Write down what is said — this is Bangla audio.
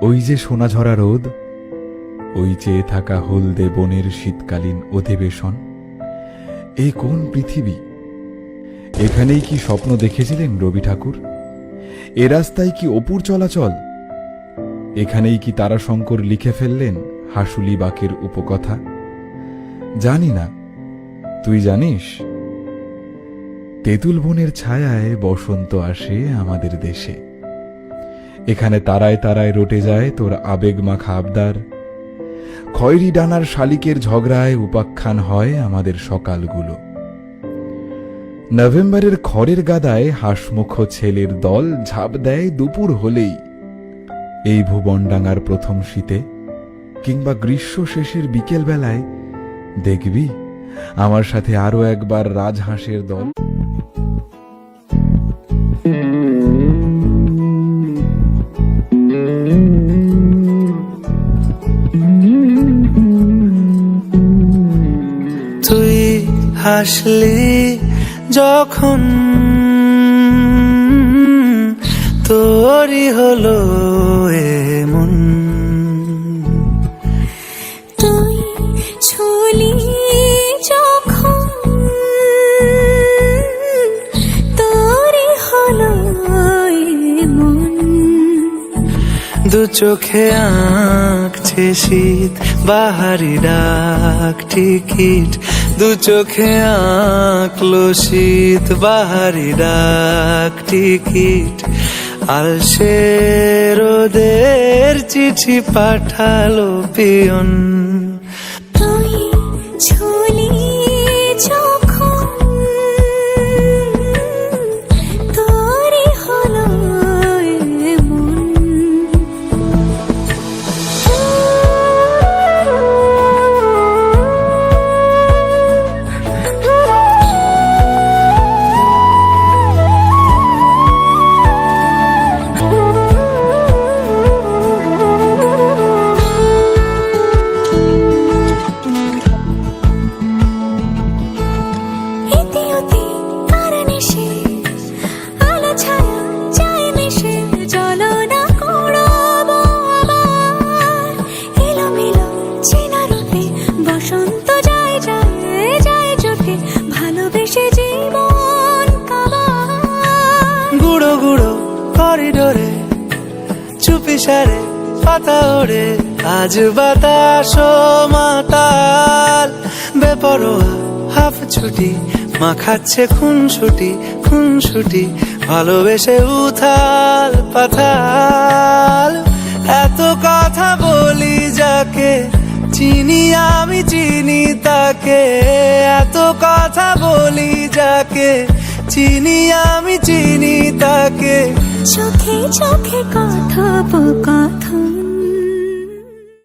ওই যে সোনাঝরা রোদ, ওই চেয়ে থাকা হলদে বনের শীতকালীন অধিবেশন, এ কোন পৃথিবী? এখানেই কি স্বপ্ন দেখেছিলেন রবি ঠাকুর? এ রাস্তায় কি অপুর চলাচল? এখানেই কি তারাশঙ্কর লিখে ফেললেন হাসুলি বাকের উপকথা? জানি না, তুই জানিস? তেঁতুল বনের ছায়ায় বসন্ত আসে আমাদের দেশে। এখানে তারায় তারায় রটে যায় তোর আবেগ মাখা আবদার। খয়েরি ডানার শালিকের ঝগড়ায় উপাখ্যান হয় আমাদের সকালগুলো। নভেম্বরের খড়ের গাদায় হাসমুখ ছেলের দল ঝাঁপ দেয় দুপুর হলেই। এই ভুবনডাঙ্গার প্রথম শীতে কিংবা গ্রীষ্ম শেষের বিকেল বেলায় দেখবি আমার সাথে আরো একবার রাজহাঁসের দল। তুই হাসলি যখন তোরই হলো এমন, তুই ছুলি যখন তোরই হলো এমন। দু চোখে আঁকছে শীত বাহারি ডাক টিকিট, দু চোখে আঁকলো শীত বাহারি ডাক টিকিট। আলসে রোদের চিঠি পাঠালো পিয়ন। তুই ছুলি যখন তোরই হলো এমন। বসন্ত যায় যায় যায় জোটে ভালোবেসে জীবন কাবার। গুঁড়ো গুঁড়ো করিডোরে চুপি সারে পাতা ওড়ে, আজ বাতাস মাতাল বেপরোয়া হাফ ছুটি মাখাচ্ছে খুনসুটি খুনসুটি, ভালোবেসে উথাল পাথাল। এত কথা বলি যাকে চিনি আমি চিনি তাকে, এত কথা বলি যাকে চিনি আমি চিনি তাকে। চোখে চোখে কথোপকথন